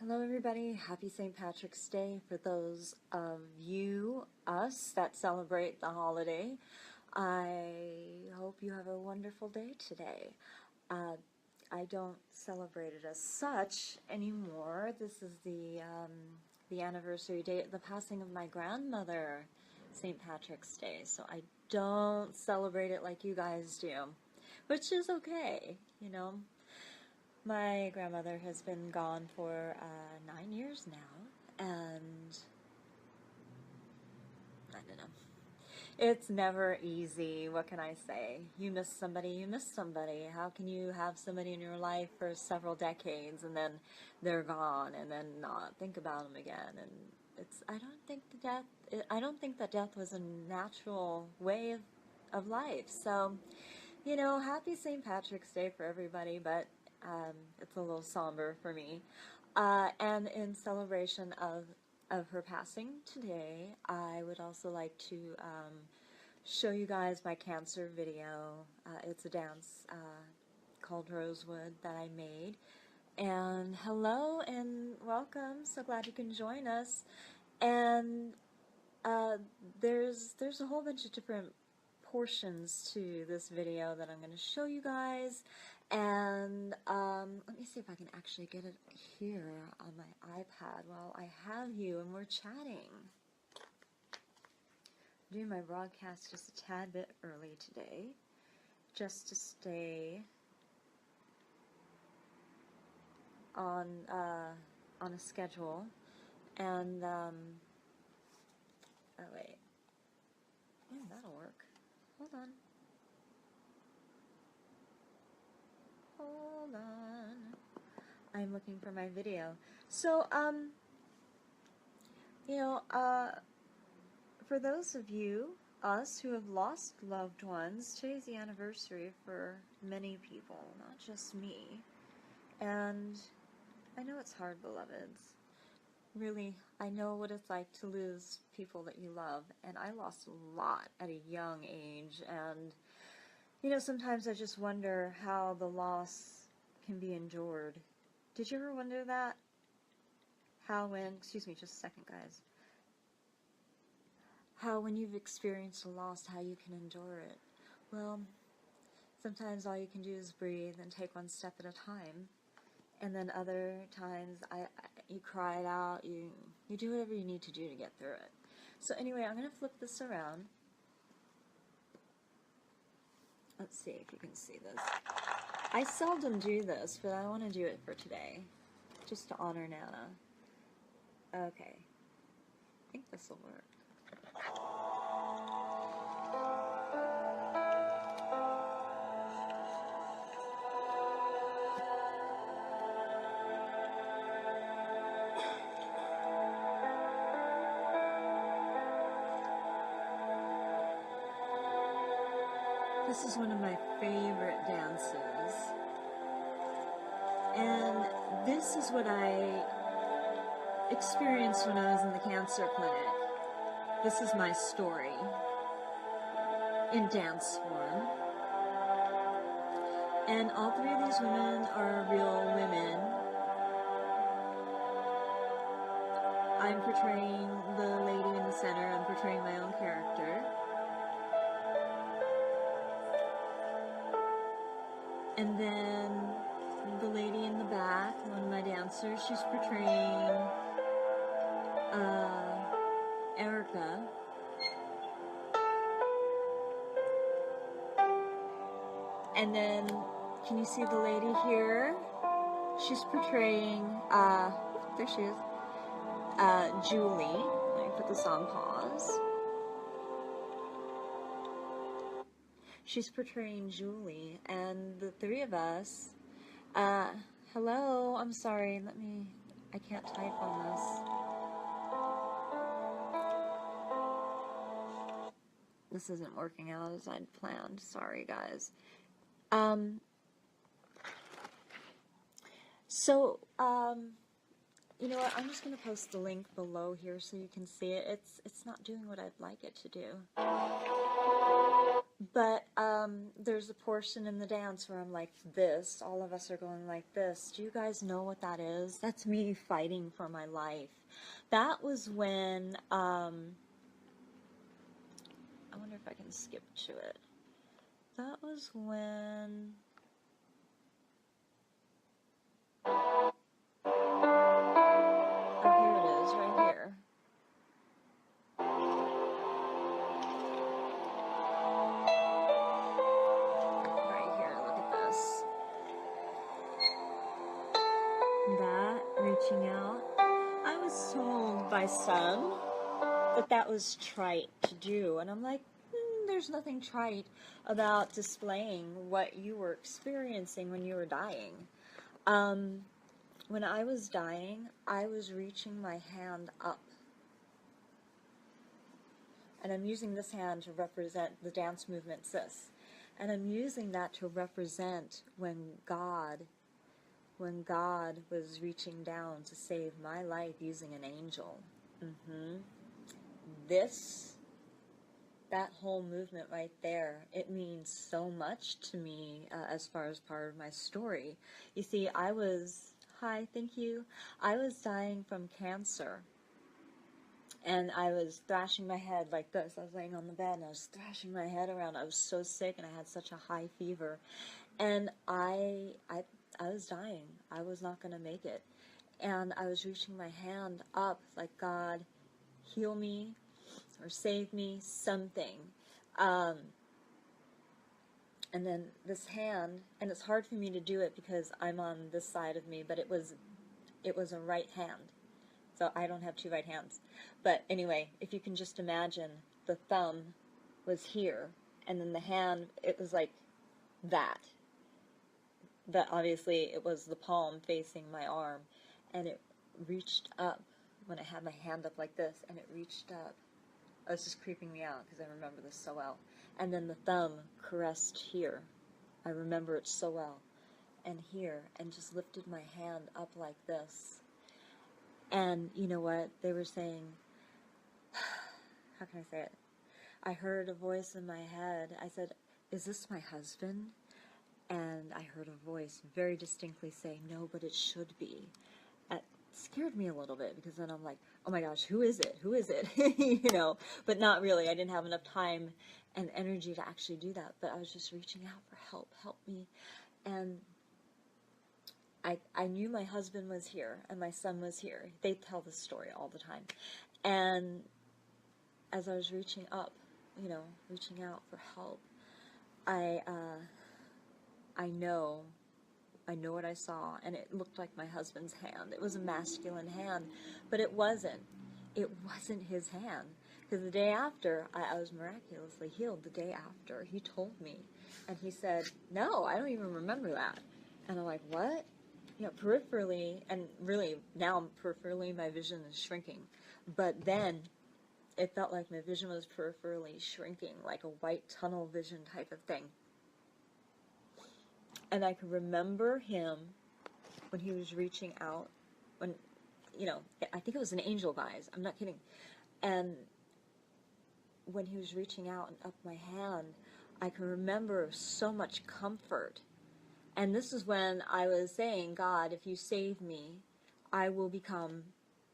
Hello everybody, happy St. Patrick's Day for those of us that celebrate the holiday. I hope you have a wonderful day today. I don't celebrate it as such anymore. This is the anniversary date of the passing of my grandmother, St. Patrick's Day, so I don't celebrate it like you guys do, which is okay, you know. My grandmother has been gone for 9 years now, and I don't know. It's never easy. What can I say? You miss somebody, you miss somebody. How can you have somebody in your life for several decades and then they're gone and then not think about them again? And I don't think that death was a natural way of life. So, you know, happy St. Patrick's Day for everybody, but it's a little somber for me. And in celebration of her passing today, I would also like to show you guys my cancer video. It's a dance called Rosewood that I made. And hello and welcome. So glad you can join us. And there's a whole bunch of different portions to this video that I'm going to show you guys. And let me see if I can actually get it here on my iPad while I have you and we're chatting. I'm doing my broadcast just a tad bit early today, just to stay on a schedule. And oh wait, yeah, that'll work. Hold on. Hold on. I'm looking for my video. So, you know, for those of us who have lost loved ones, today's the anniversary for many people, not just me. And I know it's hard, beloveds. Really, I know what it's like to lose people that you love, and I lost a lot at a young age, and you know, sometimes I just wonder how the loss can be endured. Did you ever wonder that? Excuse me just a second, guys. How when you've experienced a loss, how you can endure it. Well, sometimes all you can do is breathe and take one step at a time. And then other times, you cry it out, you do whatever you need to do to get through it. So anyway, I'm going to flip this around. Let's see if you can see this. I seldom do this, but I want to do it for today, just to honor Nana. Okay, I think this will work. This is one of my favorite dances, and this is what I experienced when I was in the cancer clinic. This is my story in dance form, and all three of these women are real women. I'm portraying the lady in the center, I'm portraying my own character. And then the lady in the back, one of my dancers, she's portraying Erica. And then, can you see the lady here? She's portraying, there she is, Julie. Let me put this on pause. She's portraying Julie, and the three of us, hello, I'm sorry, I can't type on this. This isn't working out as I'd planned, sorry guys. You know what, I'm just going to post the link below here so you can see it. It's not doing what I'd like it to do. But there's a portion in the dance where I'm like this. All of us are going like this. Do you guys know what that is? That's me fighting for my life. That was when, I wonder if I can skip to it. That was when, oh, here it is, right here. Right here, look at this. That, reaching out. I was told by some that that was trite to do, and I'm like, there's nothing trite about displaying what you were experiencing when you were dying. When I was dying, I was reaching my hand up. And I'm using this hand to represent the dance movement sis. And I'm using that to represent when God was reaching down to save my life using an angel. That whole movement right there, it means so much to me as far as part of my story. You see, I was dying from cancer. And I was thrashing my head like this. I was laying on the bed and I was thrashing my head around. I was so sick and I had such a high fever. And I was dying. I was not going to make it. And I was reaching my hand up like, God, heal me or save me, something. And then this hand, and it's hard for me to do it because I'm on this side of me, but it was a right hand. So I don't have two right hands. But anyway, if you can just imagine, the thumb was here, and then the hand, it was like that. But obviously it was the palm facing my arm, and it reached up when I had my hand up like this, and it reached up. Oh, it's just creeping me out because I remember this so well. And then the thumb caressed here. I remember it so well. And here, and just lifted my hand up like this. And you know what? They were saying, how can I say it? I heard a voice in my head. I said, is this my husband? And I heard a voice very distinctly say, no, but it should be. It scared me a little bit because then I'm like, oh my gosh, who is it? Who is it? You know, but not really. I didn't have enough time and energy to actually do that. But I was just reaching out for help. Help me. And I knew my husband was here and my son was here. They tell this story all the time. And as I was reaching up, you know, reaching out for help, I know what I saw, and it looked like my husband's hand. It was a masculine hand, but it wasn't. It wasn't his hand. Because the day after, I was miraculously healed. The day after, he told me. And he said, no, I don't even remember that. And I'm like, what? You know, peripherally, and really now peripherally my vision is shrinking. But then it felt like my vision was peripherally shrinking, like a white tunnel vision type of thing. And I could remember him when he was reaching out, when, you know, I think it was an angel, guys. I'm not kidding. And when he was reaching out and up my hand, I can remember so much comfort. And this is when I was saying, God, if you save me, I will become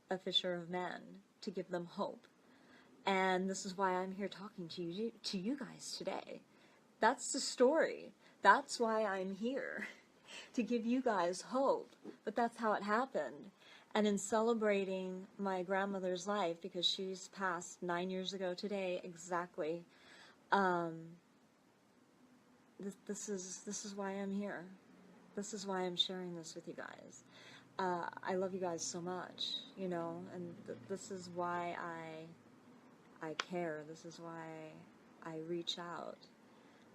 a fisher of men to give them hope. And this is why I'm here talking to you guys today. That's the story. That's why I'm here, to give you guys hope. But that's how it happened. And in celebrating my grandmother's life, because she's passed 9 years ago today exactly, this is why I'm here. This is why I'm sharing this with you guys. I love you guys so much, you know, and this is why I care. This is why I reach out.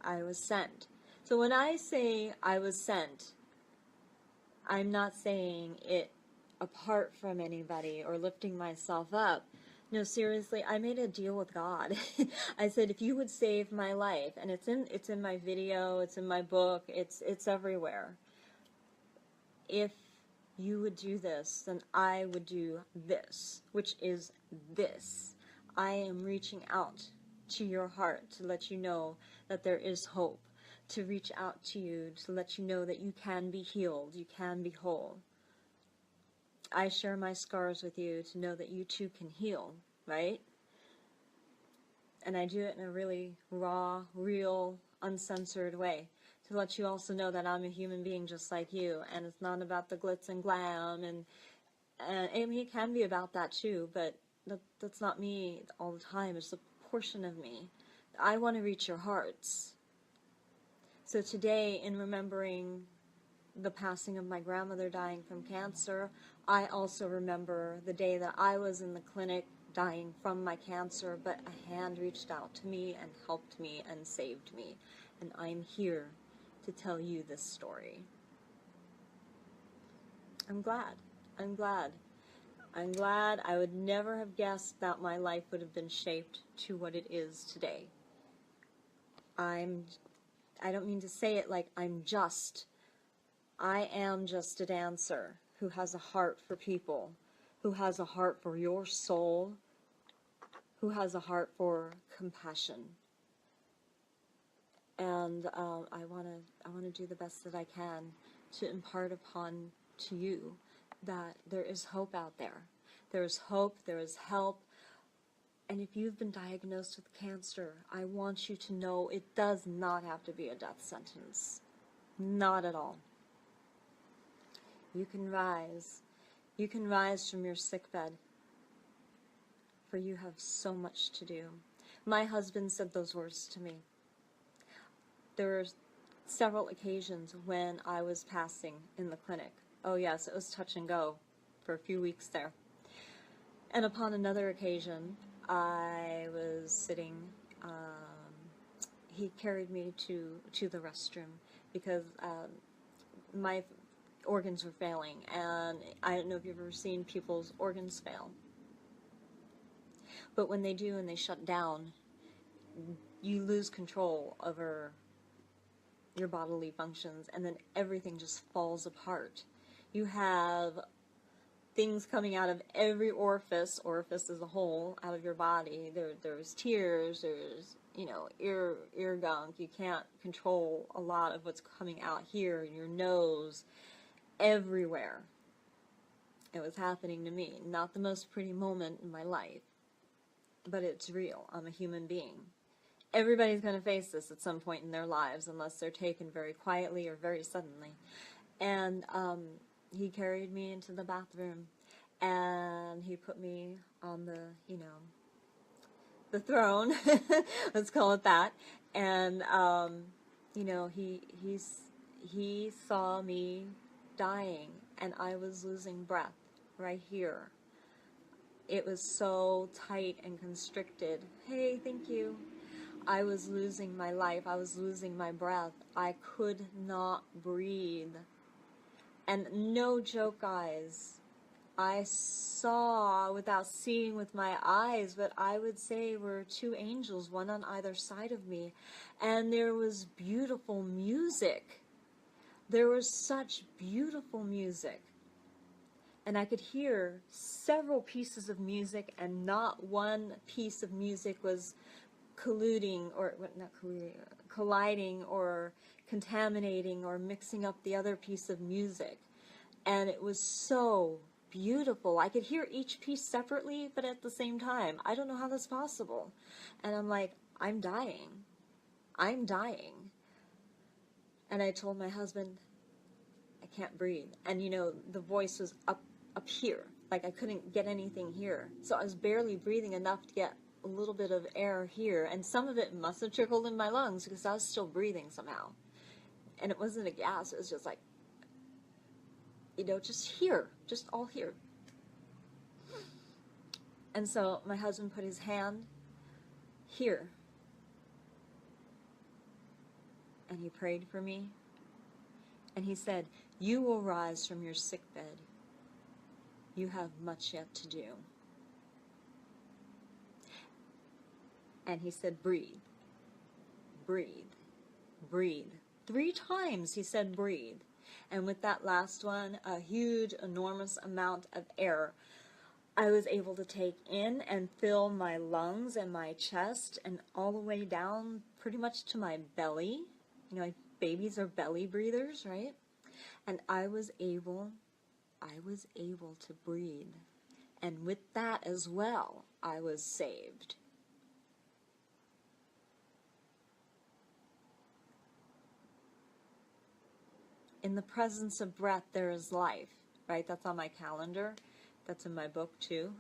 I was sent. So when I say I was sent, I'm not saying it apart from anybody or lifting myself up. No, seriously, I made a deal with God. I said, if you would save my life, and it's in my video, it's in my book, it's everywhere. If you would do this, then I would do this, which is this. I am reaching out to your heart, to let you know that there is hope, to reach out to you, to let you know that you can be healed, you can be whole. I share my scars with you to know that you too can heal, right? And I do it in a really raw, real, uncensored way, to let you also know that I'm a human being just like you, and it's not about the glitz and glam, and I mean, it can be about that too, but that's not me all the time. It's a portion of me. I want to reach your hearts. So today, in remembering the passing of my grandmother dying from cancer, I also remember the day that I was in the clinic dying from my cancer, but a hand reached out to me and helped me and saved me. And I'm here to tell you this story. I'm glad. I'm glad. I'm glad. I would never have guessed that my life would have been shaped to what it is today. I don't mean to say it like I'm just. I am just a dancer who has a heart for people, who has a heart for your soul, who has a heart for compassion. And I want to do the best that I can to impart upon to you that there is hope out there. There is hope, there is help. And if you've been diagnosed with cancer, I want you to know it does not have to be a death sentence. Not at all. You can rise. You can rise from your sickbed, for you have so much to do. My husband said those words to me. There were several occasions when I was passing in the clinic. Oh yes, it was touch and go for a few weeks there. And upon another occasion, I was sitting, he carried me to the restroom because my organs were failing, and I don't know if you've ever seen people's organs fail. But when they do and they shut down, you lose control over your bodily functions, and then everything just falls apart. You have things coming out of every orifice as a whole, out of your body. There's tears, there's, ear gunk. You can't control a lot of what's coming out here in your nose, everywhere. It was happening to me. Not the most pretty moment in my life, but it's real. I'm a human being. Everybody's going to face this at some point in their lives, unless they're taken very quietly or very suddenly. And he carried me into the bathroom, and he put me on the throne, let's call it that. And he saw me dying, and I was losing breath right here. It was so tight and constricted. Hey, thank you. I was losing my life. I was losing my breath. I could not breathe. And no joke, guys, I saw, without seeing with my eyes, but I would say were two angels, one on either side of me. And there was beautiful music. There was such beautiful music. And I could hear several pieces of music, and not one piece of music was colliding or contaminating or mixing up the other piece of music. And it was so beautiful. I could hear each piece separately, but at the same time. I don't know how that's possible. And I'm like, I'm dying. I'm dying. And I told my husband, I can't breathe. And the voice was up here. Like I couldn't get anything here. So I was barely breathing enough to get a little bit of air here. And some of it must have trickled in my lungs because I was still breathing somehow. And it wasn't a gas. It was just like, just here. Just all here. And so my husband put his hand here. And he prayed for me. And he said, you will rise from your sickbed. You have much yet to do. And he said, breathe, breathe, breathe. 3 times he said, breathe. And with that last one, a huge, enormous amount of air I was able to take in and fill my lungs and my chest and all the way down pretty much to my belly. You know, like babies are belly breathers, right? And I was able to breathe. And with that as well, I was saved. In the presence of breath, there is life, right? That's on my calendar. That's in my book, too.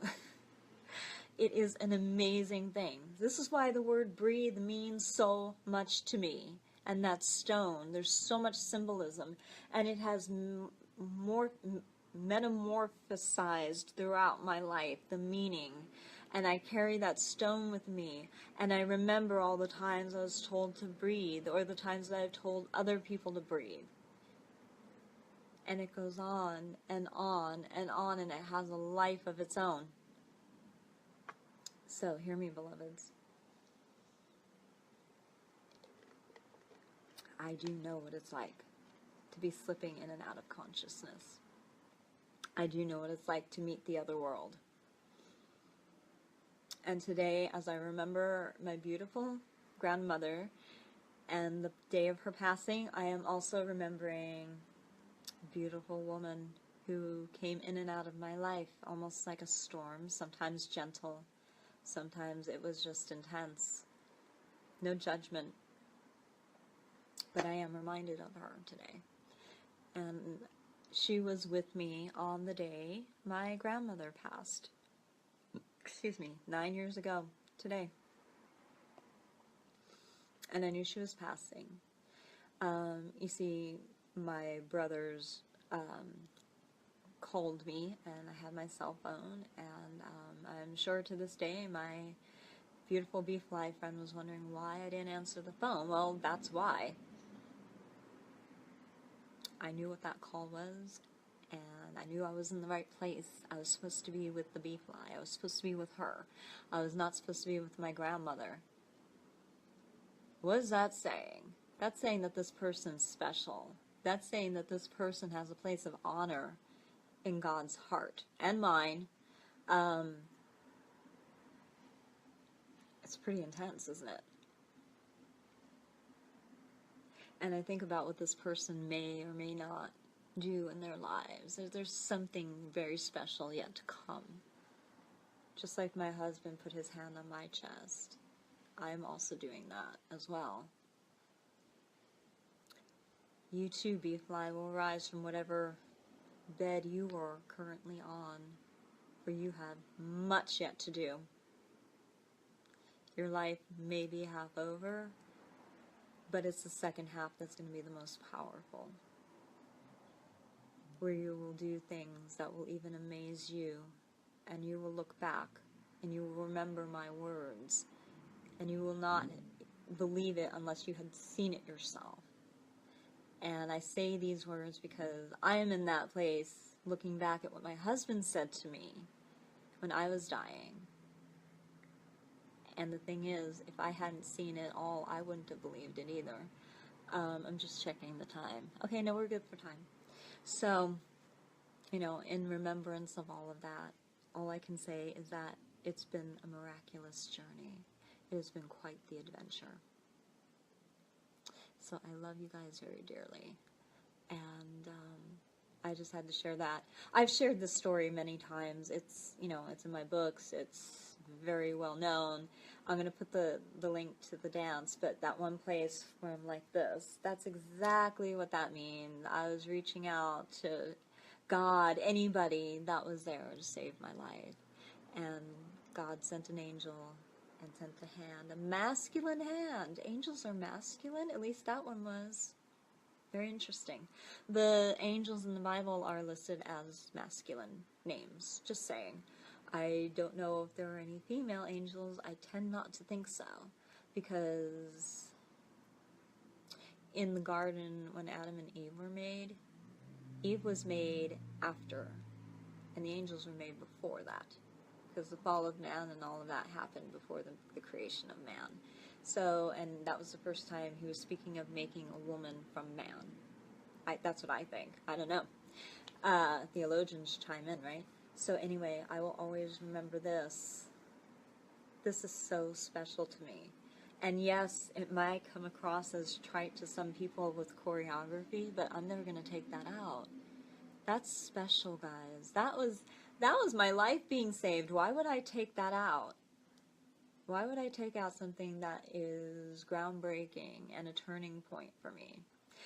It is an amazing thing. This is why the word breathe means so much to me. And that stone, there's so much symbolism. And it has more metamorphosized throughout my life, the meaning. And I carry that stone with me. And I remember all the times I was told to breathe, or the times that I've told other people to breathe. And it goes on and on and on, and it has a life of its own. So, hear me, beloveds. I do know what it's like to be slipping in and out of consciousness. I do know what it's like to meet the other world. And today, as I remember my beautiful grandmother and the day of her passing, I am also remembering a beautiful woman who came in and out of my life almost like a storm, sometimes gentle, sometimes it was just intense. No judgment. But I am reminded of her today. And she was with me on the day my grandmother passed. 9 years ago today. And I knew she was passing. You see, my brothers called me, and I had my cell phone, and I'm sure to this day my beautiful Bee Fly friend was wondering why I didn't answer the phone. Well, that's why. I knew what that call was, and I knew I was in the right place. I was supposed to be with the Bee Fly. I was supposed to be with her. I was not supposed to be with my grandmother. What is that saying? That's saying that this person's special. That's saying that this person has a place of honor in God's heart and mine. It's pretty intense, isn't it? And I think about what this person may or may not do in their lives. There's something very special yet to come. Just like my husband put his hand on my chest, I'm also doing that as well. You too, Bee Fly, will rise from whatever bed you are currently on, for you have much yet to do. Your life may be half over, but it's the second half that's going to be the most powerful, where you will do things that will even amaze you, and you will look back, and you will remember my words, and you will not believe it unless you had seen it yourself. And I say these words because I am in that place, looking back at what my husband said to me when I was dying. And the thing is, if I hadn't seen it all, I wouldn't have believed it either. I'm just checking the time. Okay, no, we're good for time. So, in remembrance of all of that, all I can say is that it's been a miraculous journey. It has been quite the adventure. So I love you guys very dearly. And I just had to share that. I've shared this story many times. It's in my books. It's very well known. I'm going to put the link to the dance, but that one place where I'm like this, that's exactly what that means. I was reaching out to God, anybody that was there to save my life. And God sent an angel and sent the hand, a masculine hand. Angels are masculine, at least that one was. Very interesting. The angels in the Bible are listed as masculine names, just saying. I don't know if there are any female angels. I tend not to think so, because in the garden when Adam and Eve were made, Eve was made after, and the angels were made before that, because the fall of man and all of that happened before the creation of man. So, and that was the first time he was speaking of making a woman from man. That's what I think. I don't know. Theologians chime in, right? So anyway, I will always remember this. This is so special to me. And yes, it might come across as trite to some people with choreography, but I'm never going to take that out. That's special, guys. That was my life being saved. Why would I take that out? Why would I take out something that is groundbreaking and a turning point for me?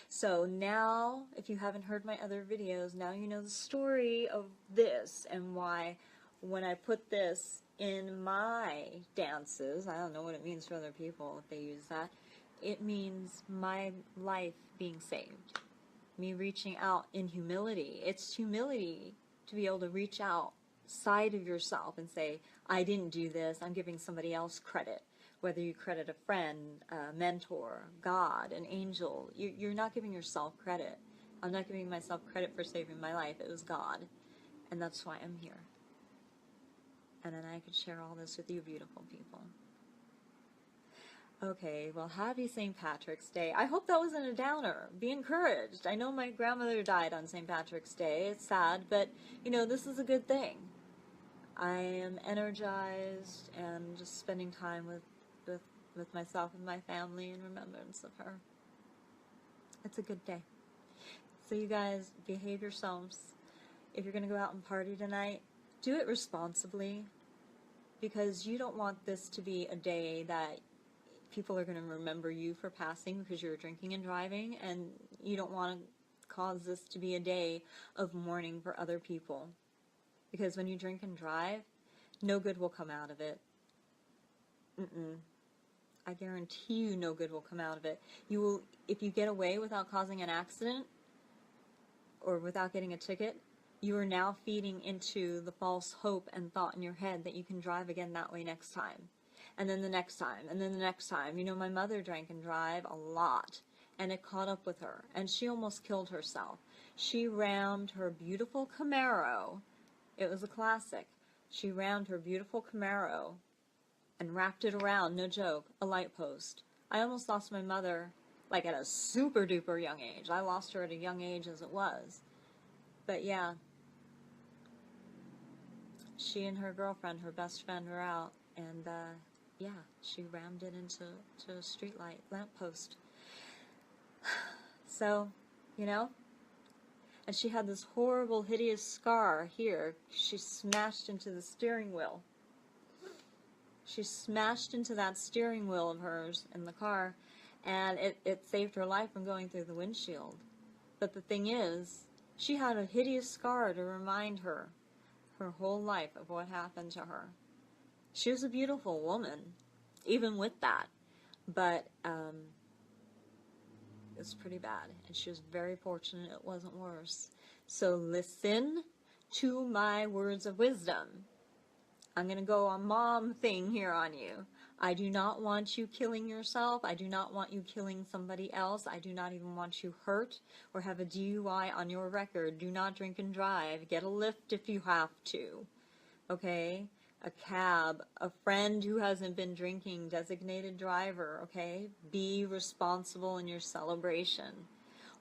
So now, if you haven't heard my other videos, now you know the story of this and why when I put this in my dances, I don't know what it means for other people if they use that, it means my life being saved. Me reaching out in humility. It's humility to be able to reach outside of yourself and say, I didn't do this, I'm giving somebody else credit. Whether you credit a friend, a mentor, God, an angel, you're not giving yourself credit. I'm not giving myself credit for saving my life. It was God. And that's why I'm here. And then I could share all this with you beautiful people. Okay, well, happy St. Patrick's Day. I hope that wasn't a downer. Be encouraged. I know my grandmother died on St. Patrick's Day. It's sad, but, you know, this is a good thing. I am energized and just spending time with myself and my family in remembrance of her. It's a good day. So you guys, behave yourselves. If you're going to go out and party tonight, do it responsibly, because you don't want this to be a day that people are going to remember you for passing because you're drinking and driving, and you don't want to cause this to be a day of mourning for other people. Because when you drink and drive, no good will come out of it. I guarantee you no good will come out of it. You will, if you get away without causing an accident or without getting a ticket, you are now feeding into the false hope and thought in your head that you can drive again that way next time. And then the next time, and then the next time. You know, my mother drank and drive a lot, and it caught up with her, and she almost killed herself. She rammed her beautiful Camaro. It was a classic. She rammed her beautiful Camaro and wrapped it around, no joke, a light post. I almost lost my mother, like at a super duper young age. I lost her at a young age as it was. But yeah, she and her girlfriend, her best friend, were out, and yeah, she rammed it into a streetlight lamppost. So, you know, and she had this horrible, hideous scar here. She smashed into the steering wheel. She smashed into that steering wheel of hers in the car, and it saved her life from going through the windshield. But the thing is, she had a hideous scar to remind her whole life of what happened to her. She was a beautiful woman, even with that, but it's pretty bad, and she was very fortunate it wasn't worse. So listen to my words of wisdom. I'm going to go on mom thing here on you. I do not want you killing yourself. I do not want you killing somebody else. I do not even want you hurt or have a DUI on your record. Do not drink and drive. Get a lift if you have to. Okay? A cab, a friend who hasn't been drinking, designated driver, okay? Be responsible in your celebration.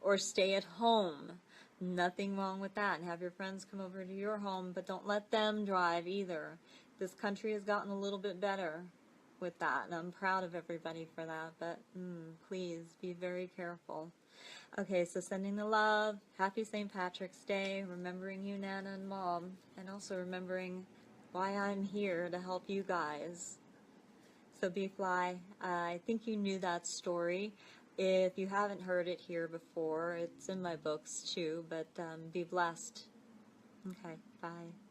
Or stay at home. Nothing wrong with that. And have your friends come over to your home, but don't let them drive either. This country has gotten a little bit better with that, and I'm proud of everybody for that, but please be very careful. Okay, so sending the love. Happy St. Patrick's Day. Remembering you, Nana and Mom, and also remembering why I'm here to help you guys. So be fly. I think you knew that story. If you haven't heard it here before, it's in my books too, but be blessed. Okay, bye.